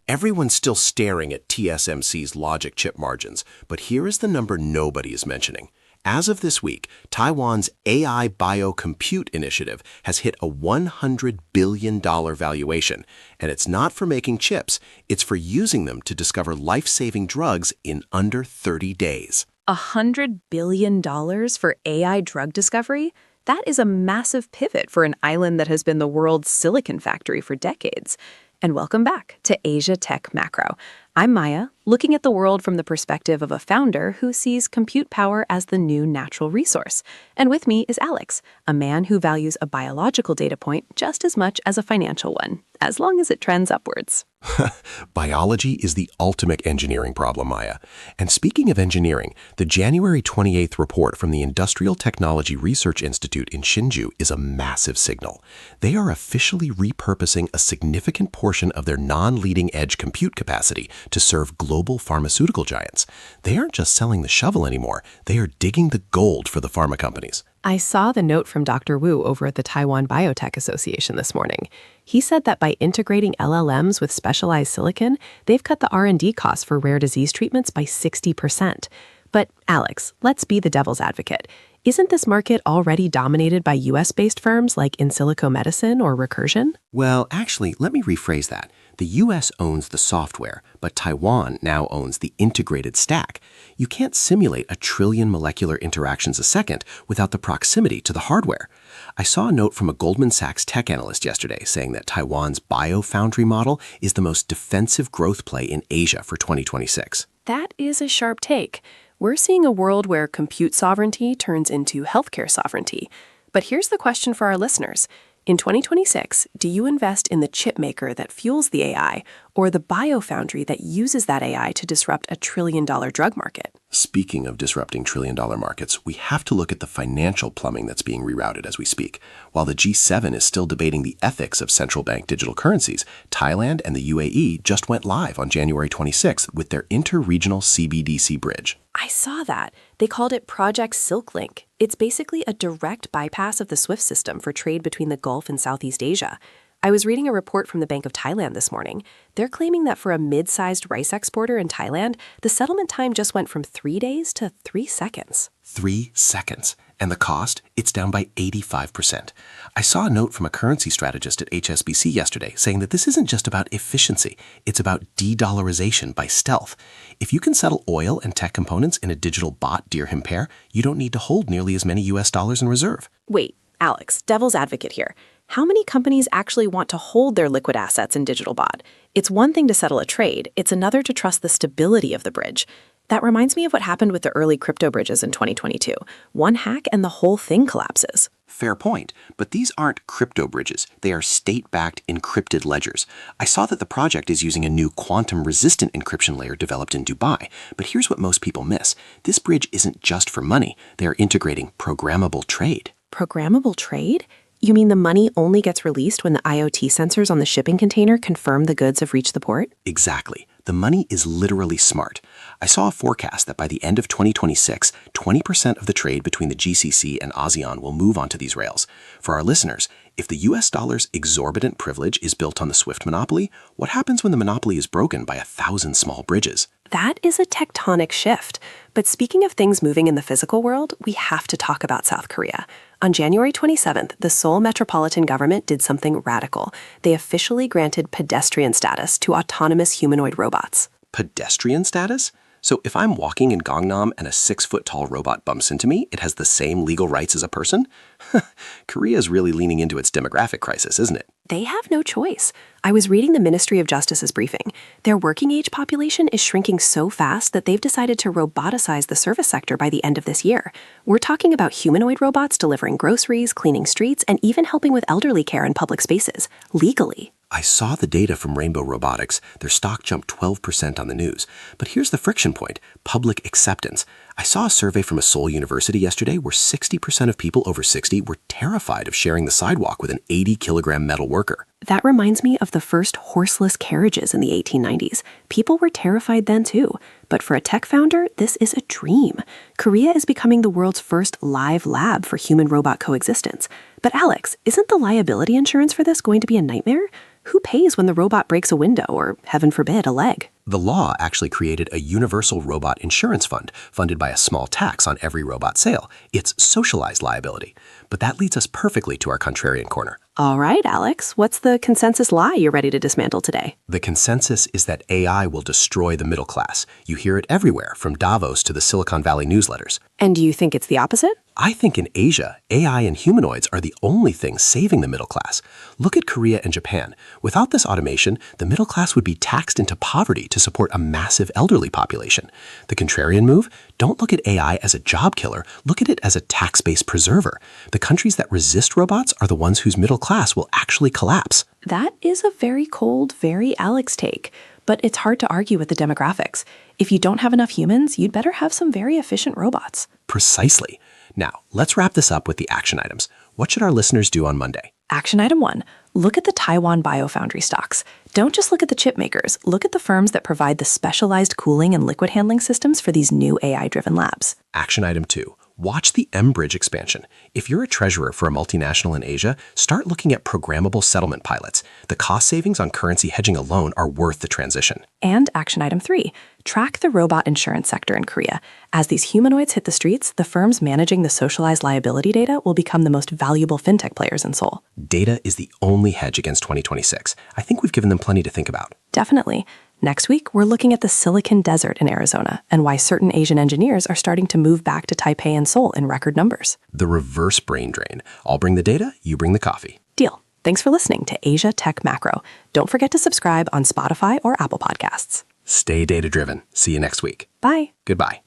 Everyone's still staring at TSMC's logic chip margins, but here is the number nobody is mentioning. As of this week, Taiwan's AI Bio-Compute initiative has hit a $100 billion valuation, and it's not for making chips, it's for using them to discover life-saving drugs in under 30 days. $100 billion for AI drug discovery? That is a massive pivot for an island that has been the world's silicon factory for decades. And welcome back to Asia Tech Macro. I'm Maya, looking at the world from the perspective of a founder who sees compute power as the new natural resource. And with me is Alex, a man who values a biological data point just as much as a financial one, as long as it trends upwards. Biology is the ultimate engineering problem, Maya. And speaking of engineering, the January 28th report from the Industrial Technology Research Institute in Hsinchu is a massive signal. They are officially repurposing a significant portion of their non-leading edge compute capacity to serve global pharmaceutical giants. They aren't just selling the shovel anymore, they are digging the gold for the pharma companies. I saw the note from Dr. Wu over at the Taiwan Biotech Association this morning. He said that by integrating LLMs with specialized silicon, they've cut the R&D costs for rare disease treatments by 60%. But Alex, let's be the devil's advocate. Isn't this market already dominated by US-based firms like In Silico Medicine or Recursion? Well, actually, let me rephrase that. The US owns the software, but Taiwan now owns the integrated stack. You can't simulate 1 trillion molecular interactions a second without the proximity to the hardware. I saw a note from a Goldman Sachs tech analyst yesterday saying that Taiwan's Bio-Foundry model is the most defensive growth play in Asia for 2026. That is a sharp take. We're seeing a world where compute sovereignty turns into healthcare sovereignty. But here's the question for our listeners. In 2026, do you invest in the chip maker that fuels the AI or the Bio-Foundry that uses that AI to disrupt $1 trillion drug market? Speaking of disrupting trillion-dollar markets, we have to look at the financial plumbing that's being rerouted as we speak. While the G7 is still debating the ethics of central bank digital currencies, Thailand and the UAE just went live on January 26th with their inter-regional CBDC bridge. I saw that. They called it Project Silk Link. It's basically a direct bypass of the SWIFT system for trade between the Gulf and Southeast Asia. I was reading a report from the Bank of Thailand this morning. They're claiming that for a mid-sized rice exporter in Thailand, the settlement time just went from 3 days to 3 seconds. 3 seconds. And the cost? It's down by 85%. I saw a note from a currency strategist at HSBC yesterday saying that this isn't just about efficiency, it's about de-dollarization by stealth. If you can settle oil and tech components in a digital bot dirham pair, you don't need to hold nearly as many US dollars in reserve. Wait, Alex, devil's advocate here. How many companies actually want to hold their liquid assets in digital bot? It's one thing to settle a trade, it's another to trust the stability of the bridge. That reminds me of what happened with the early crypto bridges in 2022. One hack and the whole thing collapses. Fair point, but these aren't crypto bridges. They are state-backed encrypted ledgers. I saw that the project is using a new quantum-resistant encryption layer developed in Dubai. But here's what most people miss. This bridge isn't just for money. They are integrating programmable trade. Programmable trade? You mean the money only gets released when the IoT sensors on the shipping container confirm the goods have reached the port? Exactly. The money is literally smart. I saw a forecast that by the end of 2026, 20% of the trade between the GCC and ASEAN will move onto these rails. For our listeners, if the US dollar's exorbitant privilege is built on the SWIFT monopoly, what happens when the monopoly is broken by 1,000 small bridges? That is a tectonic shift. But speaking of things moving in the physical world, we have to talk about South Korea. On January 27th, the Seoul metropolitan government did something radical. They officially granted pedestrian status to autonomous humanoid robots. Pedestrian status? So if I'm walking in Gangnam and a 6-foot-tall robot bumps into me, it has the same legal rights as a person? Korea is really leaning into its demographic crisis, isn't it? They have no choice. I was reading the Ministry of Justice's briefing. Their working age population is shrinking so fast that they've decided to roboticize the service sector by the end of this year. We're talking about humanoid robots delivering groceries, cleaning streets, and even helping with elderly care in public spaces, legally. I saw the data from Rainbow Robotics. Their stock jumped 12% on the news. But here's the friction point, public acceptance. I saw a survey from a Seoul university yesterday where 60% of people over 60 were terrified of sharing the sidewalk with an 80-kilogram metal worker. That reminds me of the first horseless carriages in the 1890s. People were terrified then too. But for a tech founder, this is a dream. Korea is becoming the world's first live lab for human-robot coexistence. But Alex, isn't the liability insurance for this going to be a nightmare? who pays when the robot breaks a window or, heaven forbid, a leg? The law actually created a universal robot insurance fund funded by a small tax on every robot sale. It's socialized liability. But that leads us perfectly to our contrarian corner. All right, Alex, what's the consensus lie you're ready to dismantle today? The consensus is that AI will destroy the middle class. You hear it everywhere, from Davos to the Silicon Valley newsletters. And do you think it's the opposite? I think in Asia, AI and humanoids are the only things saving the middle class. Look at Korea and Japan. Without this automation, the middle class would be taxed into poverty to support a massive elderly population. The contrarian move? Don't look at AI as a job killer. Look at it as a tax base preserver. The countries that resist robots are the ones whose middle class will actually collapse. That is a very cold, very Alex take. But it's hard to argue with the demographics. If you don't have enough humans, you'd better have some very efficient robots. Precisely. Now, let's wrap this up with the action items. What should our listeners do on Monday? Action item 1. Look at the Taiwan Bio-Foundry stocks. Don't just look at the chip makers. Look at the firms that provide the specialized cooling and liquid handling systems for these new AI-driven labs. Action item 2. Watch the mBridge expansion. If you're a treasurer for a multinational in Asia, start looking at programmable settlement pilots. The cost savings on currency hedging alone are worth the transition. And action item 3. Track the robot insurance sector in Korea. As these humanoids hit the streets, the firms managing the socialized liability data will become the most valuable fintech players in Seoul. Data is the only hedge against 2026. I think we've given them plenty to think about. Definitely. Next week, we're looking at the Silicon Desert in Arizona and why certain Asian engineers are starting to move back to Taipei and Seoul in record numbers. The reverse brain drain. I'll bring the data, you bring the coffee. Deal. Thanks for listening to Asia Tech Macro. Don't forget to subscribe on Spotify or Apple Podcasts. Stay data-driven. See you next week. Bye. Goodbye.